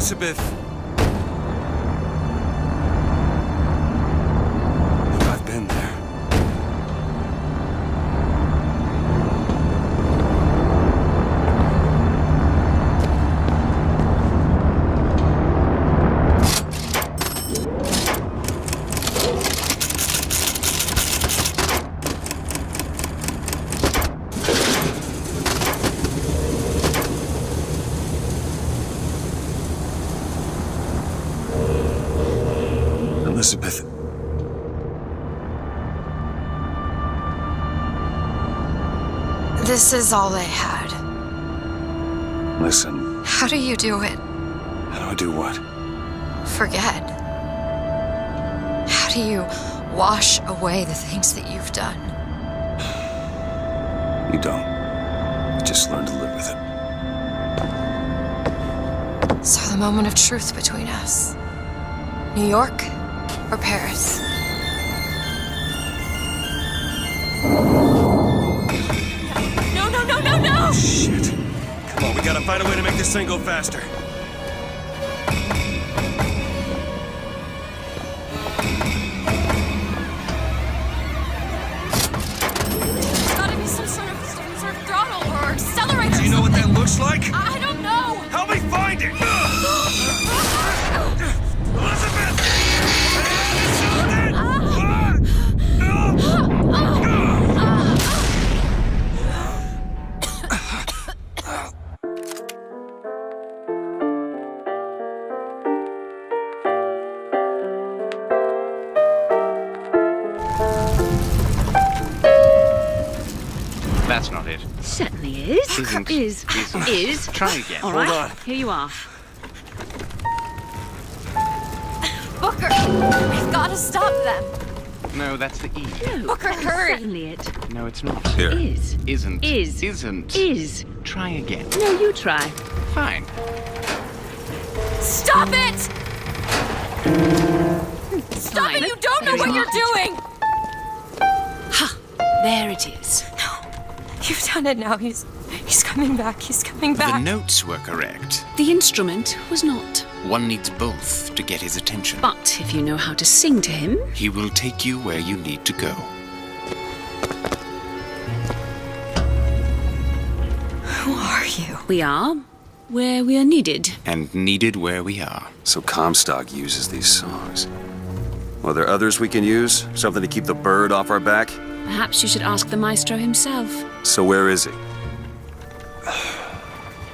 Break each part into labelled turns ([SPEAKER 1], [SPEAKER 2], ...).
[SPEAKER 1] Elizabeth! I've been there. Elizabeth.
[SPEAKER 2] This is all they had.
[SPEAKER 1] Listen.
[SPEAKER 2] How do you do it?
[SPEAKER 1] How do I do what?
[SPEAKER 2] Forget. How do you wash away the things that you've done?
[SPEAKER 1] You don't. You just learn to live with it.
[SPEAKER 2] So the moment of truth between us. New York or Paris? No, no, no, no, no!
[SPEAKER 1] Shit. Come on, we gotta find a way to make this thing go faster.
[SPEAKER 2] There's gotta be some sort of throttle or accelerator.
[SPEAKER 1] Do you know what that looks like?
[SPEAKER 2] I don't know!
[SPEAKER 1] Help me find it! Elizabeth!
[SPEAKER 3] That's not it.
[SPEAKER 4] Certainly is.
[SPEAKER 3] Isn't.
[SPEAKER 4] Is.
[SPEAKER 3] Try again.
[SPEAKER 4] All right.
[SPEAKER 1] Hold on.
[SPEAKER 4] Here you are.
[SPEAKER 2] Booker! We've gotta stop them!
[SPEAKER 3] No, that's the E.
[SPEAKER 4] No,
[SPEAKER 2] Booker,
[SPEAKER 4] that is
[SPEAKER 2] hurry.
[SPEAKER 4] certainly it.
[SPEAKER 3] No, it's not.
[SPEAKER 1] Here.
[SPEAKER 4] Is.
[SPEAKER 3] Isn't.
[SPEAKER 4] Is.
[SPEAKER 3] Isn't.
[SPEAKER 4] Is.
[SPEAKER 3] Try again.
[SPEAKER 4] No, you try.
[SPEAKER 3] Fine.
[SPEAKER 2] Stop it! Stop
[SPEAKER 4] Fine.
[SPEAKER 2] it! You don't know what you're doing!
[SPEAKER 4] There it is.
[SPEAKER 2] No. You've done it now. He's coming back. He's coming
[SPEAKER 5] The
[SPEAKER 2] back.
[SPEAKER 5] notes were correct.
[SPEAKER 4] The instrument was not.
[SPEAKER 5] One needs both to get his attention.
[SPEAKER 4] But if you know how to sing to him,
[SPEAKER 5] He will take you where you need to go.
[SPEAKER 2] Who are you?
[SPEAKER 4] we are where we are needed.
[SPEAKER 5] And needed where we are.
[SPEAKER 1] So Comstock uses these songs. Are there others we can use? Something to keep the bird off our back?
[SPEAKER 4] Perhaps you should ask the maestro himself.
[SPEAKER 1] So where is he?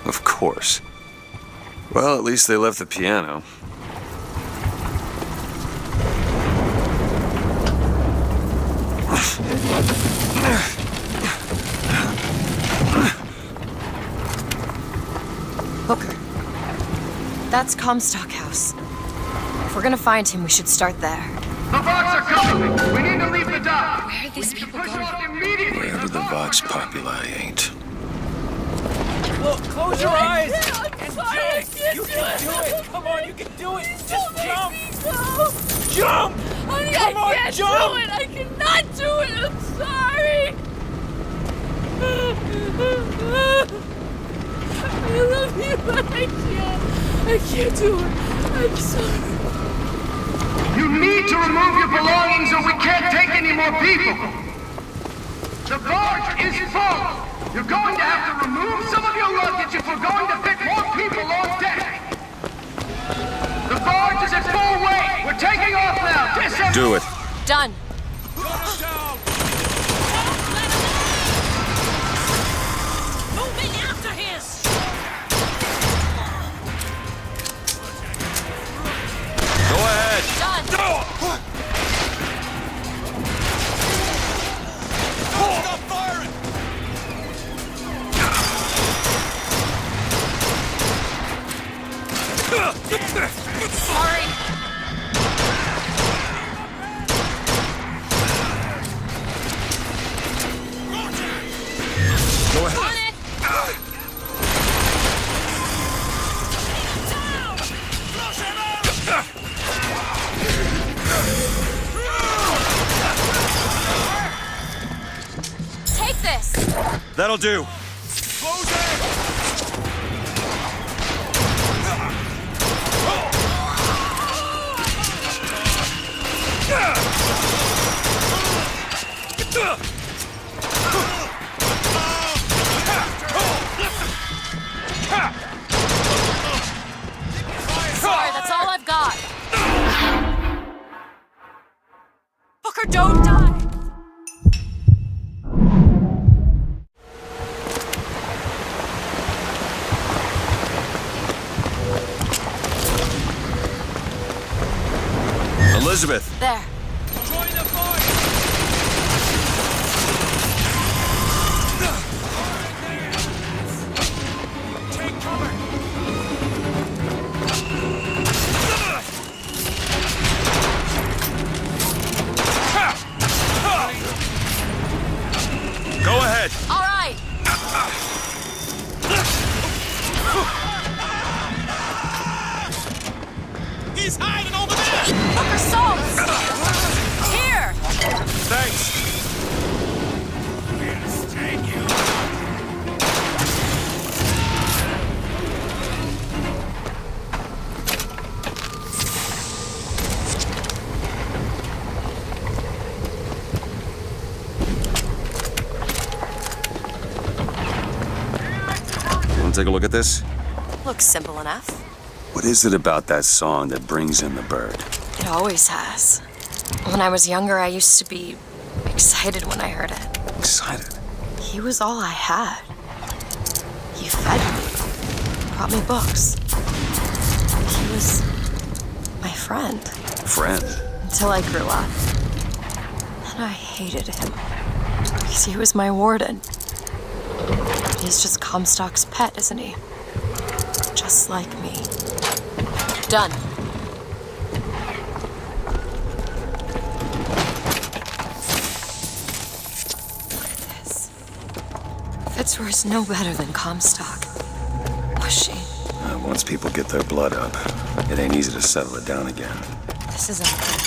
[SPEAKER 1] Of course. Well, at least they left the piano.
[SPEAKER 2] Booker. That's Comstock House. If we're gonna find him, we should start there.
[SPEAKER 6] The bots are coming! We need to leave the dock!
[SPEAKER 2] Where are these people
[SPEAKER 6] Push
[SPEAKER 2] going?
[SPEAKER 6] off immediately!
[SPEAKER 1] Wherever the Vox Populi ain't.
[SPEAKER 7] Look, close your eyes and do it. You can do it. Come on, you can do it. Just jump. Jump.
[SPEAKER 8] Honey,
[SPEAKER 7] Come on,
[SPEAKER 8] I can't
[SPEAKER 7] jump.
[SPEAKER 8] do it. I cannot do it. I'm sorry. I love you, but I can't. I can't do it. I'm sorry.
[SPEAKER 6] You need to remove your belongings or we can't take any more people! The barge is full! You're going to have to remove some of your luggage if we're going to fit more people on deck! The barge is at full weight! We're taking off now! Disassemble!
[SPEAKER 1] Do it.
[SPEAKER 2] Done.
[SPEAKER 8] Moving after him.
[SPEAKER 1] Go ahead.
[SPEAKER 2] Done.
[SPEAKER 1] Stop firing!
[SPEAKER 2] Sorry.
[SPEAKER 1] Go
[SPEAKER 2] On
[SPEAKER 1] ahead.
[SPEAKER 2] it. Take this.
[SPEAKER 1] That'll do.
[SPEAKER 2] Don't die!
[SPEAKER 1] Elizabeth!
[SPEAKER 2] There.
[SPEAKER 7] Join the fight! Take cover!
[SPEAKER 1] Go ahead!
[SPEAKER 2] All right!
[SPEAKER 7] He's hiding over there!
[SPEAKER 2] Look for salts! Here!
[SPEAKER 1] Thanks! Want to take a look at this?
[SPEAKER 2] Looks simple enough.
[SPEAKER 1] What is it about that song that brings in the bird?
[SPEAKER 2] It always has. When I was younger, I used to be excited when I heard it.
[SPEAKER 1] Excited.
[SPEAKER 2] He was all I had. He fed me, brought me books. He was my friend.
[SPEAKER 1] Friend.
[SPEAKER 2] Until I grew up. Then I hated him. Because he was my warden. He's just Comstock's pet, isn't he? Just like me. Done. Look at this. Fitzroy's no better than Comstock. Was she?
[SPEAKER 1] Once people get their blood up, it ain't easy to settle it down again.
[SPEAKER 2] This isn't good.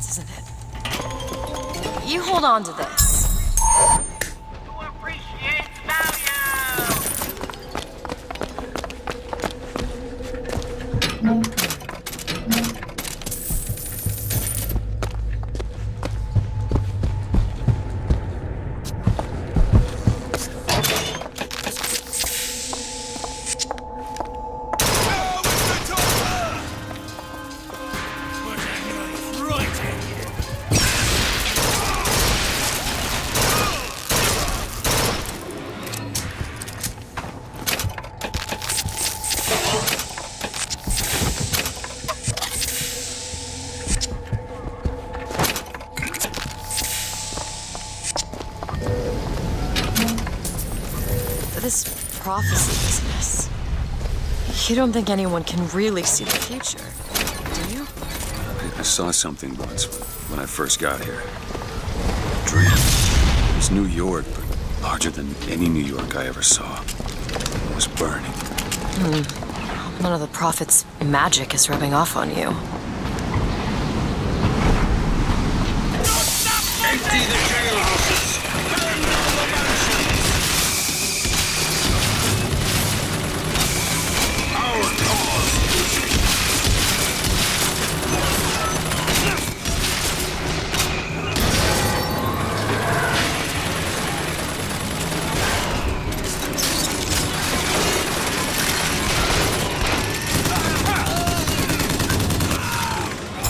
[SPEAKER 2] Isn't it? You hold on to this.
[SPEAKER 6] Who appreciates value?
[SPEAKER 2] This prophecy business. You don't think anyone can really see the future, do you?
[SPEAKER 1] I saw something once when I first got here. A dream. It was New York, but larger than any New York I ever saw. It was burning.
[SPEAKER 2] None of the prophet's magic is rubbing off on you.
[SPEAKER 6] Empty the jailhouses! Burn all the mansions! Our cause!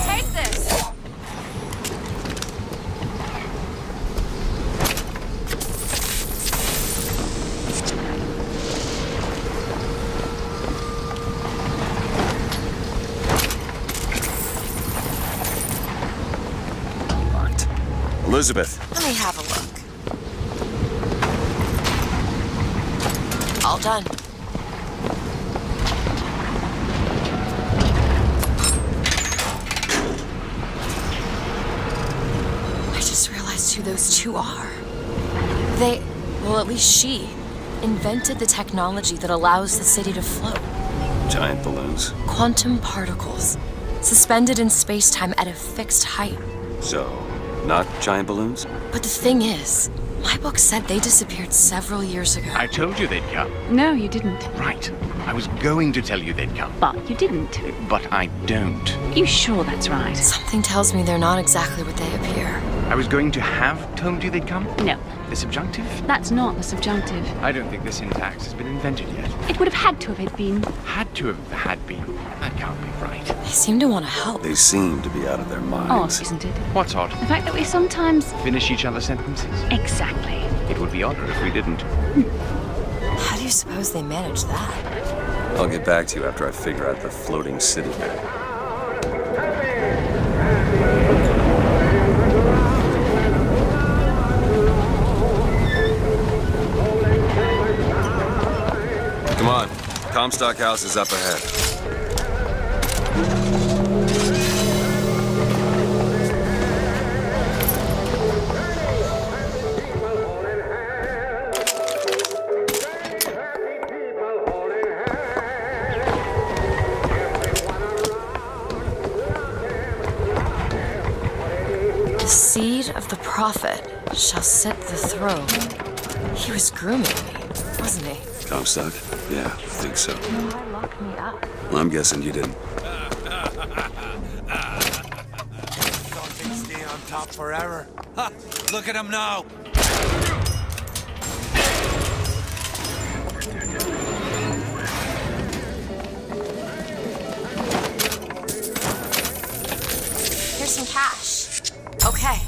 [SPEAKER 2] Take this!
[SPEAKER 1] Locked. Elizabeth.
[SPEAKER 2] Let me have a look. All done. I just realized who those two are. They, well, at least she, invented the technology that allows the city to float.
[SPEAKER 1] Giant balloons.
[SPEAKER 2] Quantum particles, suspended in space-time at a fixed height.
[SPEAKER 1] So, not giant balloons?
[SPEAKER 2] But the thing is, My book said they disappeared several years ago.
[SPEAKER 3] I told you they'd come.
[SPEAKER 4] No, you didn't.
[SPEAKER 3] Right. I was going to tell you they'd come.
[SPEAKER 4] But you didn't.
[SPEAKER 3] But I don't.
[SPEAKER 4] You sure that's right?
[SPEAKER 2] Something tells me they're not exactly what they appear.
[SPEAKER 3] I was going to have told you they'd come?
[SPEAKER 4] No,
[SPEAKER 3] The subjunctive?
[SPEAKER 4] that's not the subjunctive.
[SPEAKER 3] I don't think the syntax has been invented yet.
[SPEAKER 4] It would have had to have been.
[SPEAKER 3] Had to have had been. That can't be right.
[SPEAKER 2] They seem to want to help.
[SPEAKER 1] They seem to be out of their
[SPEAKER 4] Odd,
[SPEAKER 1] minds.
[SPEAKER 4] isn't it?
[SPEAKER 3] What's odd?
[SPEAKER 4] The fact that we sometimes...
[SPEAKER 3] Finish each other's sentences?
[SPEAKER 4] Exactly.
[SPEAKER 3] It would be odder if we didn't.
[SPEAKER 2] How do you suppose they manage that?
[SPEAKER 1] I'll get back to you after I figure out the floating city bit. Come on. Comstock House is up ahead.
[SPEAKER 2] The seed of the prophet shall sit the throne. He was grooming me, wasn't he?
[SPEAKER 1] Comstock? Yeah, I think so.
[SPEAKER 2] Why lock me up?
[SPEAKER 1] Well, I'm guessing you didn't.
[SPEAKER 7] Thought they'd stay on top forever. Ha! Look at him now!
[SPEAKER 2] Here's some cash. Okay.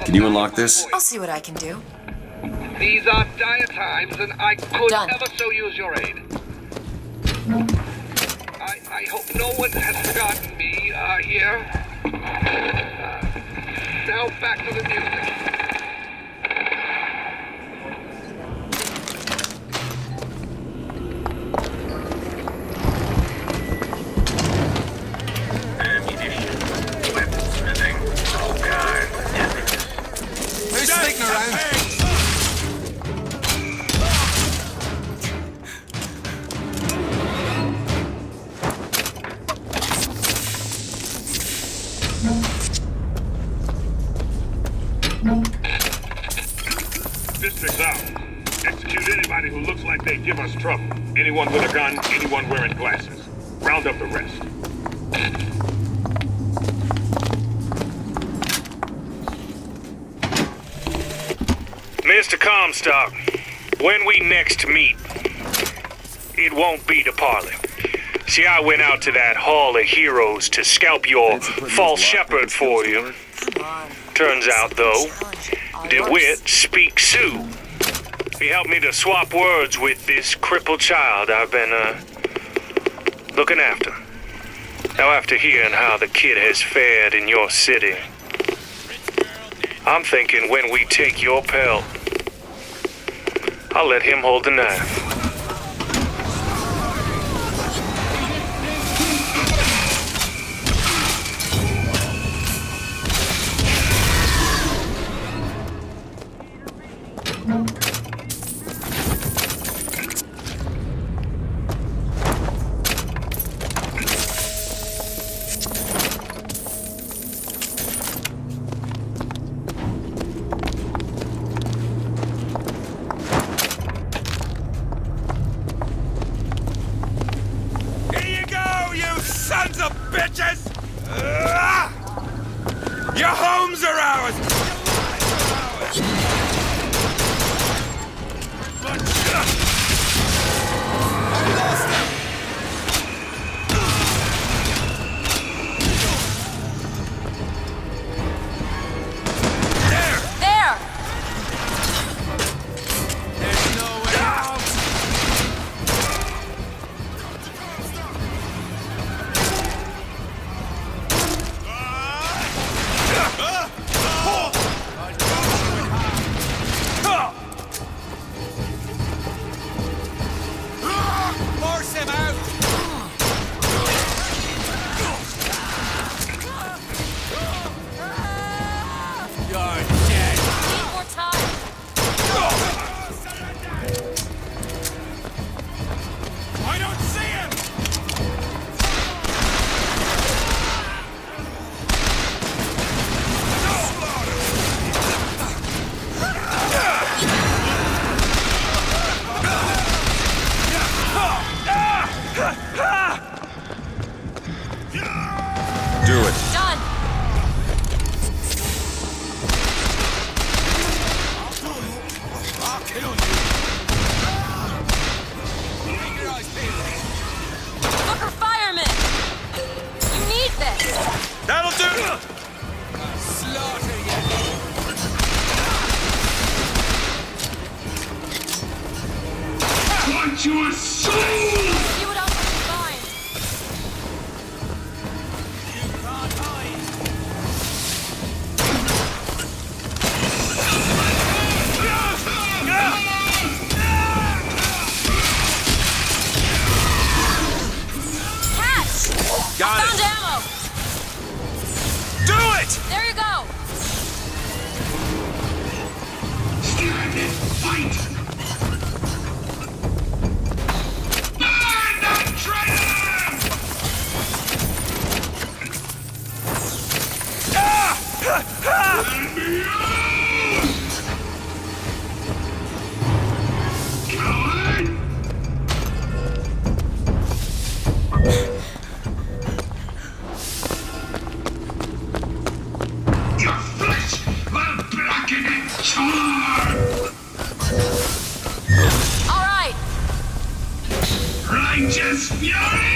[SPEAKER 1] Can you unlock this?
[SPEAKER 2] I'll see what I can do.
[SPEAKER 6] These are dire times, and I could
[SPEAKER 2] Done.
[SPEAKER 6] ever so use your aid. I hope no one has forgotten me here. Now back to the music.
[SPEAKER 7] Who's sneaking around?
[SPEAKER 9] District's out. Execute anybody who looks like they give us trouble. Anyone with a gun, anyone wearing glasses. Round up the rest.
[SPEAKER 10] Mr. Comstock, when we next meet, it won't be to parley. See, I went out to that Hall of Heroes to scalp your false shepherd for you.
[SPEAKER 2] Come on.
[SPEAKER 10] Turns out, though,
[SPEAKER 2] DeWitt.
[SPEAKER 10] DeWitt speaks Sioux. He helped me to swap words with this crippled child I've been, looking after. Now, after hearing how the kid has fared in your city, I'm thinking when we take your pelt, I'll let him hold the knife.
[SPEAKER 7] Here you go, you sons of bitches! Your homes are ours!
[SPEAKER 2] There!
[SPEAKER 7] There's no way out!
[SPEAKER 6] at your soul!
[SPEAKER 2] See what else we can find. Catch!
[SPEAKER 1] Got
[SPEAKER 2] Found
[SPEAKER 1] it!
[SPEAKER 2] ammo!
[SPEAKER 1] Do it!
[SPEAKER 2] There you go!
[SPEAKER 6] Stand and fight! Burn that traitor! Let me out! Coward! Your flesh will blacken and char!
[SPEAKER 2] All right!
[SPEAKER 6] Righteous fury!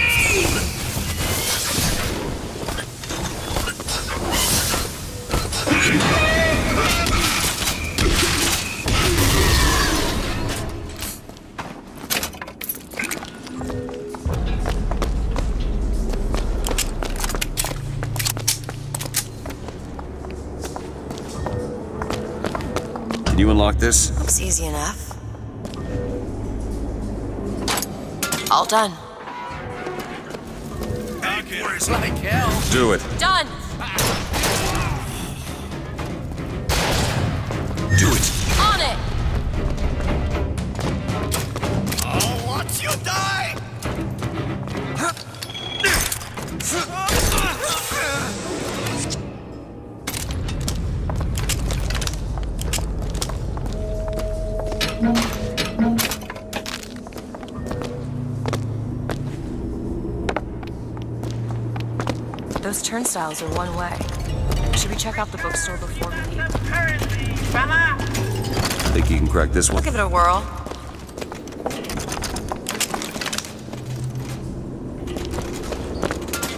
[SPEAKER 1] Can you unlock this?
[SPEAKER 2] Looks easy enough. All done.
[SPEAKER 7] Like hell.
[SPEAKER 1] Do it.
[SPEAKER 2] Done!
[SPEAKER 1] Do it.
[SPEAKER 2] On it!
[SPEAKER 7] I'll watch you die!
[SPEAKER 2] Those turnstiles are one way. Should we check out the bookstore before we leave?
[SPEAKER 1] Think you can crack this
[SPEAKER 2] I'll
[SPEAKER 1] one?
[SPEAKER 2] give it a whirl.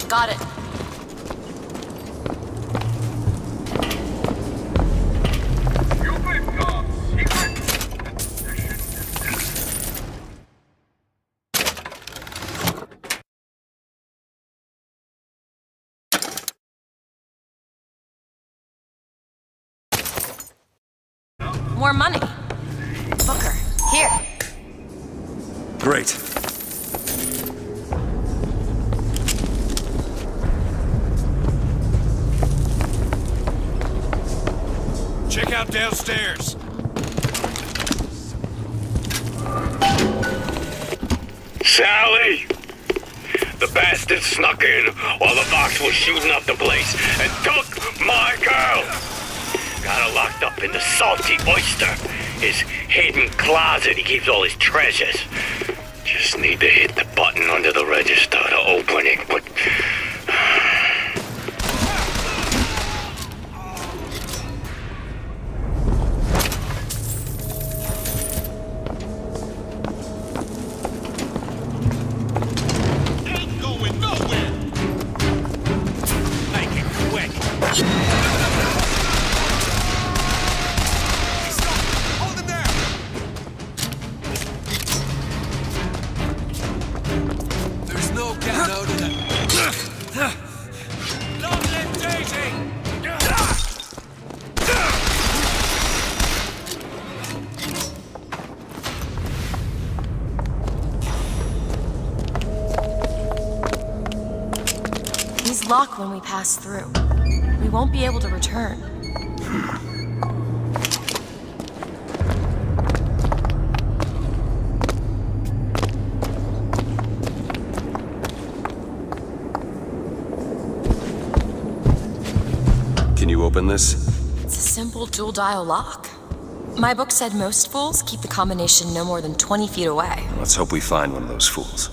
[SPEAKER 2] Got it. More money. Booker, here.
[SPEAKER 1] Great.
[SPEAKER 7] Check out downstairs.
[SPEAKER 10] Sally! The bastard snuck in while the box was shooting up the place and took my girl! Got her locked up in the salty oyster, his hidden closet he keeps all his treasures. Just need to hit the button under the register to open it, but...
[SPEAKER 7] Ain't going nowhere! Make it quick! Stop! Hold him there! There's no getting out of that. Don't let Daisy!
[SPEAKER 2] He's locked when we pass through. We won't be able to return.
[SPEAKER 1] Can you open this?
[SPEAKER 2] It's a simple dual dial lock. My book said most fools keep the combination no more than 20 feet away.
[SPEAKER 1] Let's hope we find one of those fools.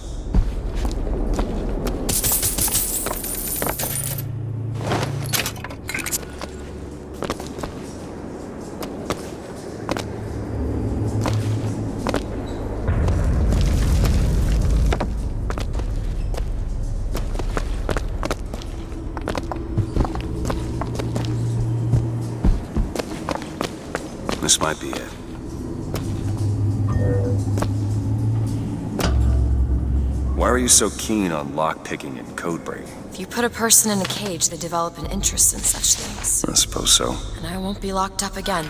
[SPEAKER 1] This might be it. Why are you so keen on lockpicking and code breaking?
[SPEAKER 2] If you put a person in a cage, they develop an interest in such things.
[SPEAKER 1] I suppose so.
[SPEAKER 2] And I won't be locked up again.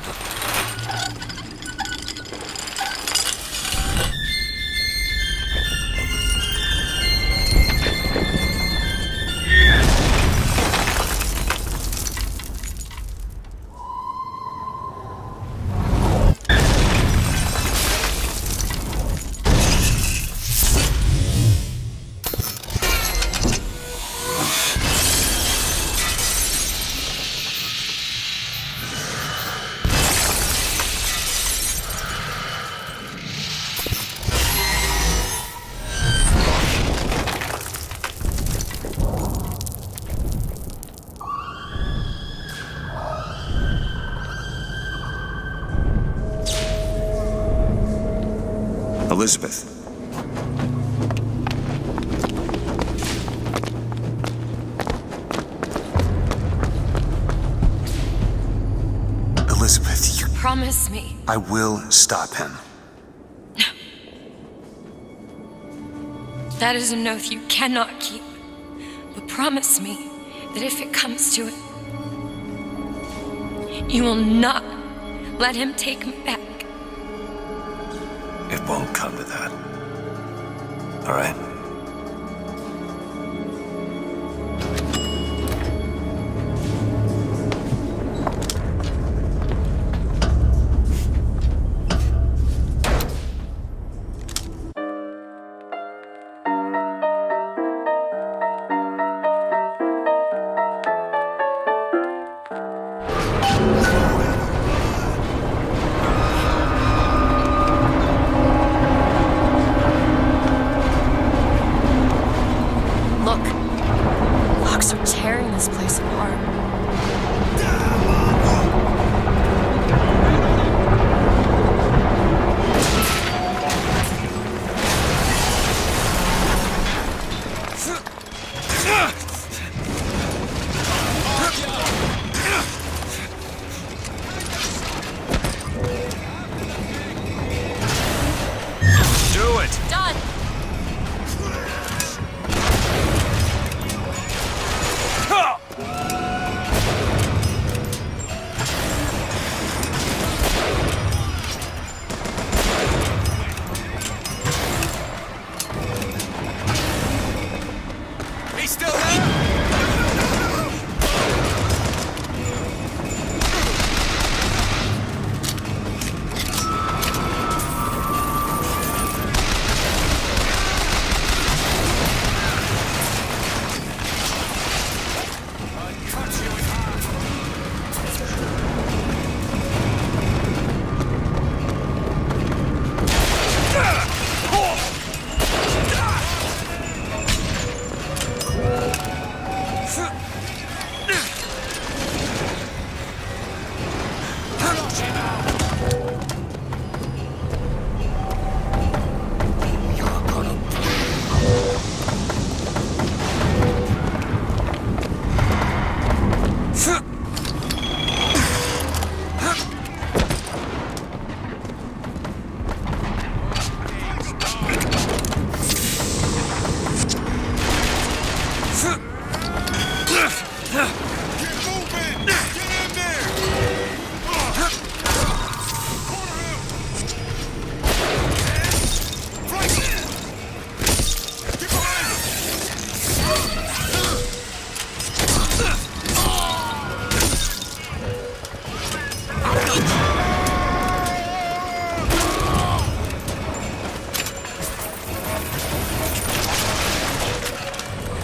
[SPEAKER 1] Elizabeth. Elizabeth, you...
[SPEAKER 2] Promise me.
[SPEAKER 1] I will stop him.
[SPEAKER 2] That is an oath you cannot keep. But promise me that if it comes to it, you will not let him take me back.
[SPEAKER 1] It won't come to that. All right?
[SPEAKER 2] Tearing this place apart.
[SPEAKER 1] Do it!
[SPEAKER 2] Done!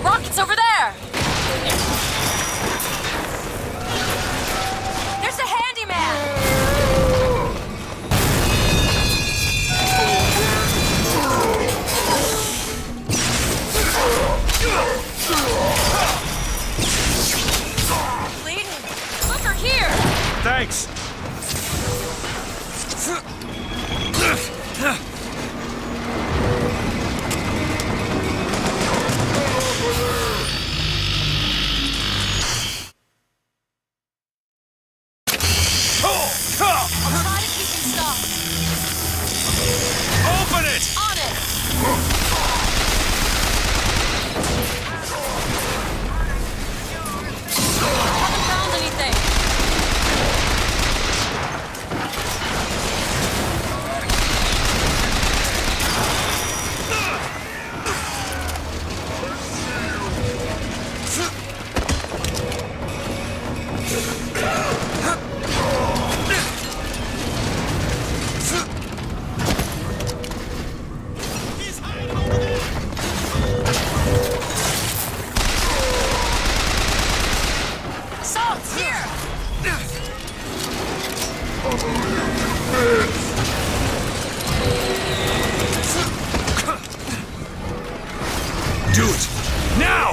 [SPEAKER 2] Rocket's over there! There's a handyman! Bleeding! Look her here!
[SPEAKER 1] Thanks!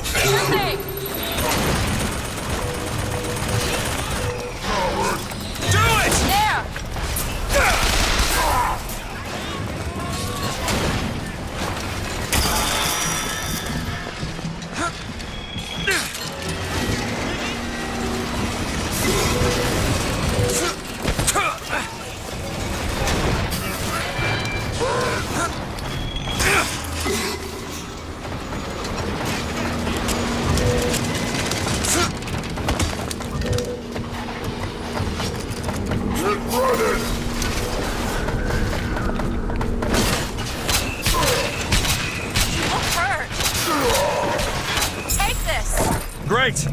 [SPEAKER 2] Sure thing.
[SPEAKER 7] Do it!
[SPEAKER 2] There! Look hurt. Take this.
[SPEAKER 7] Great!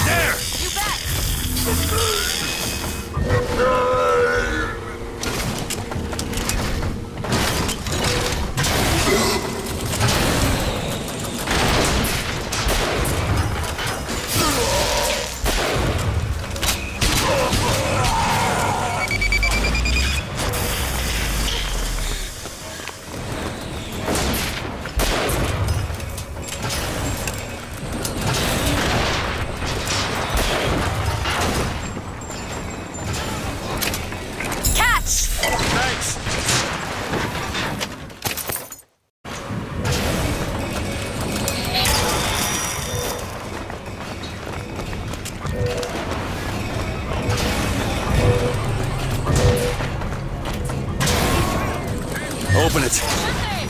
[SPEAKER 7] There!
[SPEAKER 2] You bet. Catch!
[SPEAKER 7] Thanks!
[SPEAKER 1] Open it.
[SPEAKER 2] Sure thing.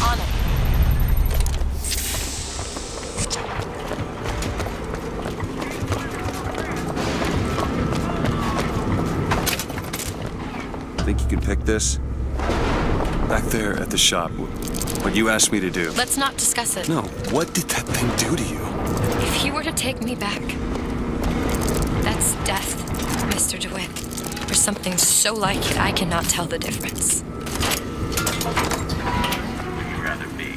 [SPEAKER 2] On it.
[SPEAKER 1] Think you can pick this? Back there at the shop, what you asked me to do.
[SPEAKER 2] Let's not discuss it.
[SPEAKER 1] No, what did that thing do to you?
[SPEAKER 2] If he were to take me back, that's death, Mr. DeWitt. Or something so like it, I cannot tell the difference.
[SPEAKER 9] Rather be.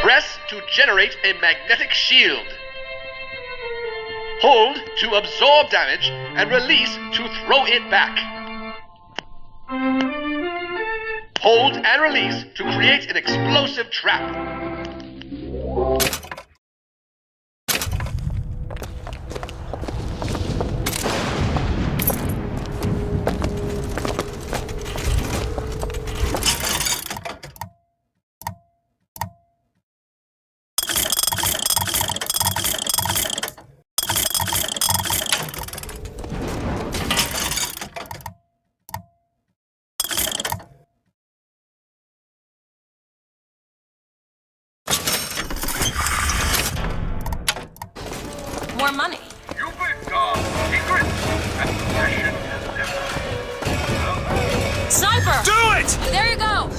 [SPEAKER 11] Press to generate a magnetic shield. Hold to absorb damage and release to throw it back. Hold and release to create an explosive trap.
[SPEAKER 2] More money.
[SPEAKER 9] You've been secrets and possession is
[SPEAKER 2] Sniper!
[SPEAKER 7] Do it!
[SPEAKER 2] There you go!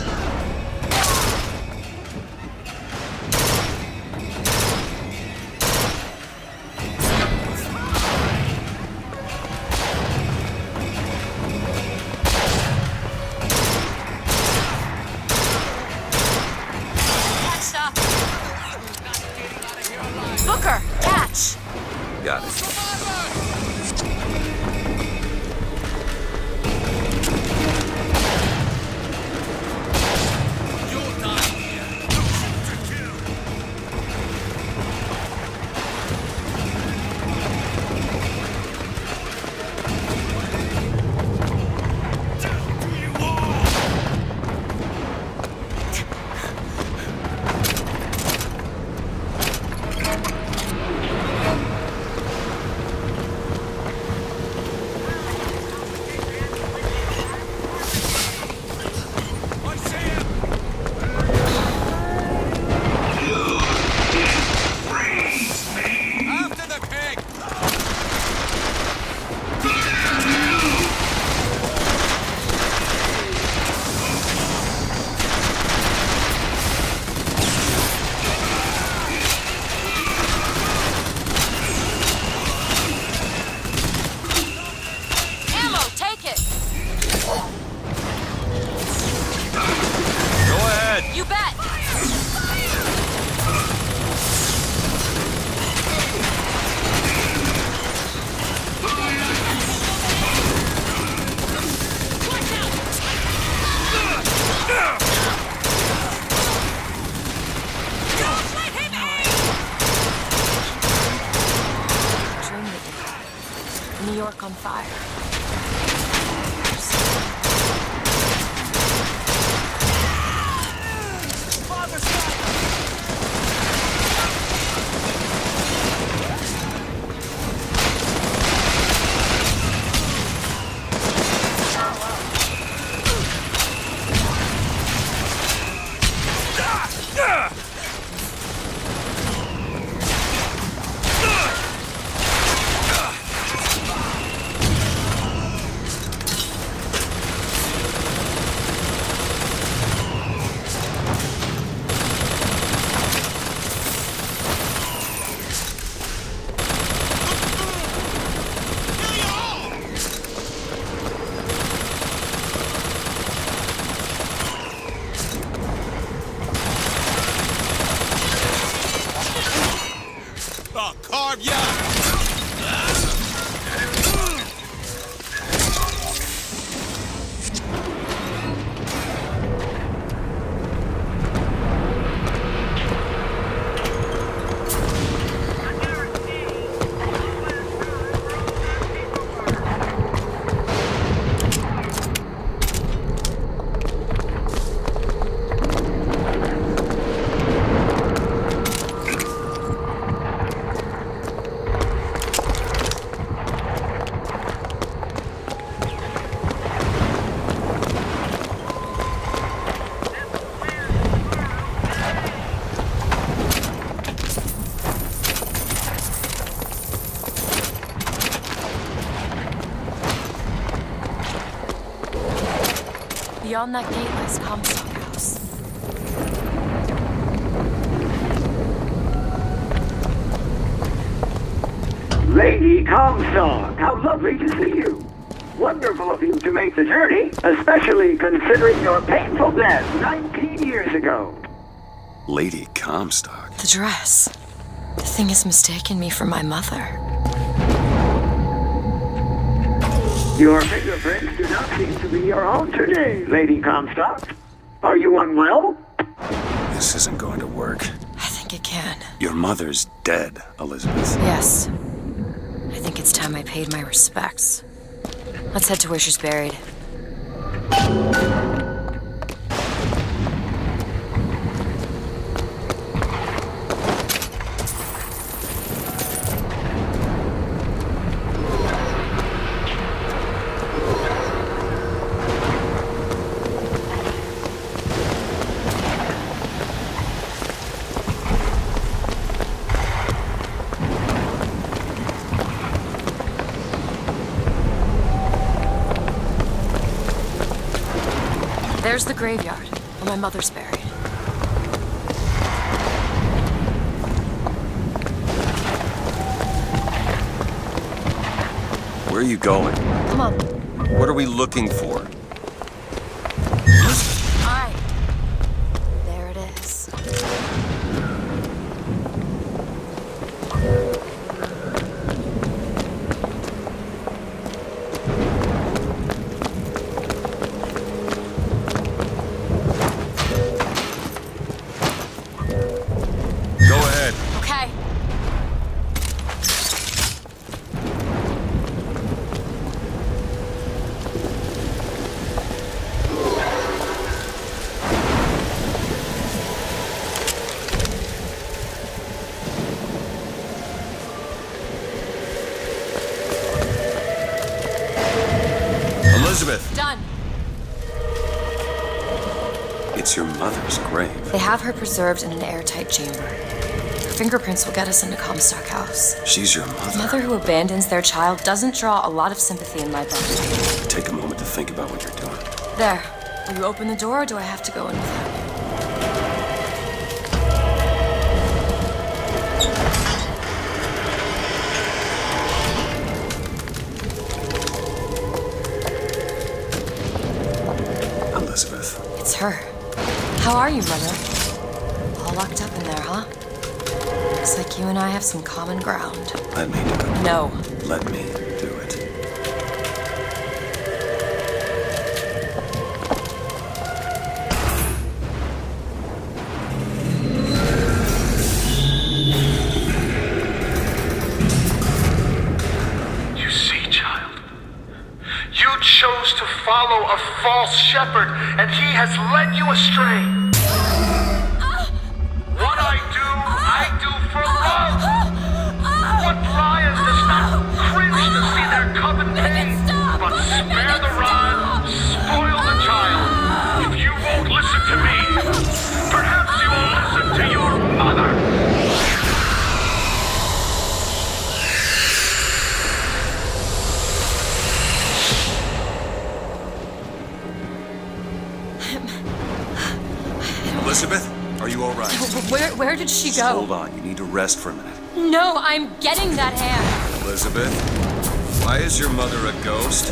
[SPEAKER 2] stuck on fire.
[SPEAKER 7] Father, stop!
[SPEAKER 5] Oh, carve ya!
[SPEAKER 2] Beyond that gate lies Comstock House.
[SPEAKER 6] Lady Comstock, how lovely to see you. Wonderful of you to make the journey, especially considering your painful death 19 years ago.
[SPEAKER 1] Lady Comstock?
[SPEAKER 2] The dress. The thing has mistaken me for my mother.
[SPEAKER 6] Your fingerprints do not seem to be your own today, Lady Comstock. Are you unwell?
[SPEAKER 1] This isn't going to work.
[SPEAKER 2] I think it can.
[SPEAKER 1] Your mother's dead, Elizabeth.
[SPEAKER 2] Yes. I think it's time I paid my respects. Let's head to where she's buried. There's the graveyard, where my mother's buried.
[SPEAKER 1] Where are you going?
[SPEAKER 2] Come on.
[SPEAKER 1] What are we looking for?
[SPEAKER 2] Alright. There it is.
[SPEAKER 1] Go ahead.
[SPEAKER 2] Okay.
[SPEAKER 1] Elizabeth!
[SPEAKER 2] Done.
[SPEAKER 1] It's your mother's grave.
[SPEAKER 2] They have her preserved in an airtight chamber. Her fingerprints will get us into Comstock House.
[SPEAKER 1] She's your
[SPEAKER 2] A
[SPEAKER 1] mother.
[SPEAKER 2] mother who abandons their child doesn't draw a lot of sympathy in my book.
[SPEAKER 1] Take a moment to think about what you're doing.
[SPEAKER 2] There. Will you open the door, or do I have to go in without you?
[SPEAKER 1] Elizabeth.
[SPEAKER 2] It's her. How are you, Mother? All locked up in there, huh? Looks like you and I have some common ground.
[SPEAKER 1] Let me do it.
[SPEAKER 2] No.
[SPEAKER 1] Let me do it.
[SPEAKER 9] You see, child,
[SPEAKER 6] false shepherd, and he has led you astray. What I do for love. What lion does not cringe to see their coven pain, but spare the rod, spoil the child? If you won't listen to me, perhaps you will listen to your mother.
[SPEAKER 1] Elizabeth, are you all right?
[SPEAKER 2] Where did she
[SPEAKER 1] Just
[SPEAKER 2] go?
[SPEAKER 1] hold on. You need to rest for a minute.
[SPEAKER 2] No, I'm getting that hand.
[SPEAKER 1] Elizabeth, why is your mother a ghost?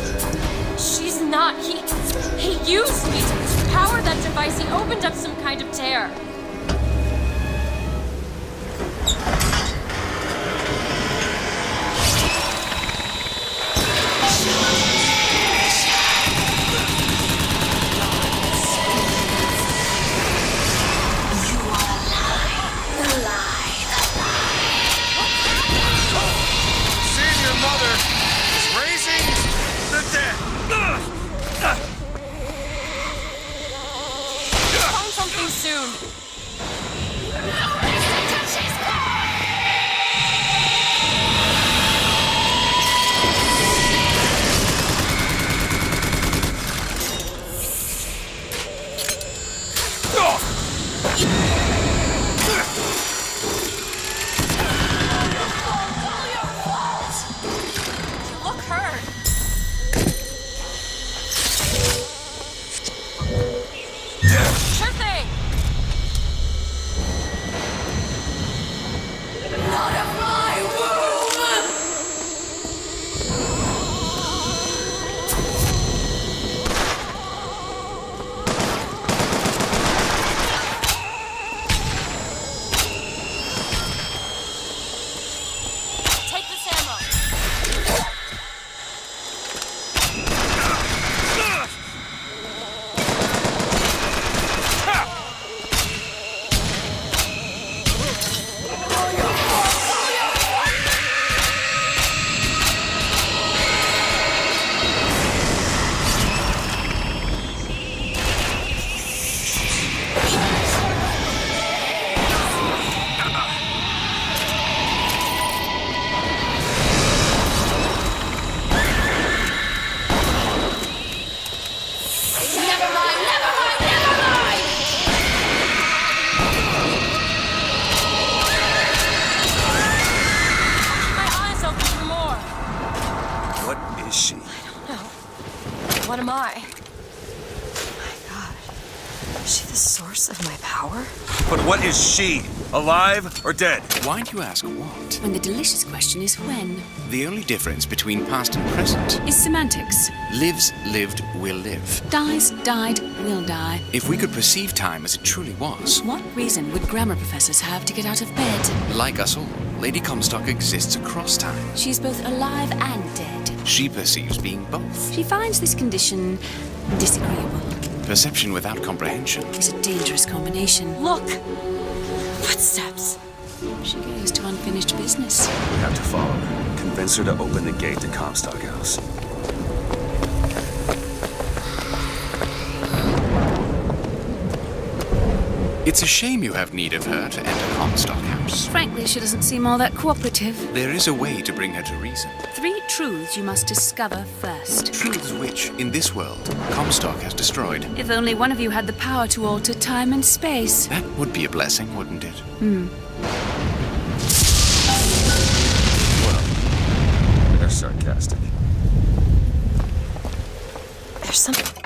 [SPEAKER 2] She's not. He used me to power that device. He opened up some kind of tear. Find something soon. You look hurt. Sure thing. Not of my womb. Take this ammo. Never mind. My eyes open for more.
[SPEAKER 1] What is she?
[SPEAKER 2] No. What am I? My God. Is she the source of my power?
[SPEAKER 1] But what is she? Alive or dead?
[SPEAKER 3] Why do you ask what?
[SPEAKER 12] When the delicious question is when.
[SPEAKER 3] The only difference between past and present
[SPEAKER 12] Is semantics.
[SPEAKER 3] lives, lived, will live.
[SPEAKER 12] Dies, died, will die.
[SPEAKER 3] If we could perceive time as it truly was,
[SPEAKER 12] What reason would grammar professors have to get out of bed?
[SPEAKER 3] like us all, Lady Comstock exists across time.
[SPEAKER 12] She's both alive and dead.
[SPEAKER 3] She perceives being both.
[SPEAKER 12] She finds this condition disagreeable.
[SPEAKER 3] Perception without comprehension.
[SPEAKER 12] It's a dangerous combination.
[SPEAKER 2] Look! Footsteps.
[SPEAKER 12] She goes to unfinished business.
[SPEAKER 1] We have to follow her. Convince her to open the gate to Comstock House.
[SPEAKER 3] It's a shame you have need of her to enter Comstock House.
[SPEAKER 12] Frankly, she doesn't seem all that cooperative.
[SPEAKER 3] There is a way to bring her to reason.
[SPEAKER 12] 3 truths you must discover first.
[SPEAKER 3] Truths which, in this world, Comstock has destroyed.
[SPEAKER 12] If only one of you had the power to alter time and space.
[SPEAKER 3] That would be a blessing, wouldn't it?
[SPEAKER 1] Well, they're sarcastic.
[SPEAKER 2] There's something.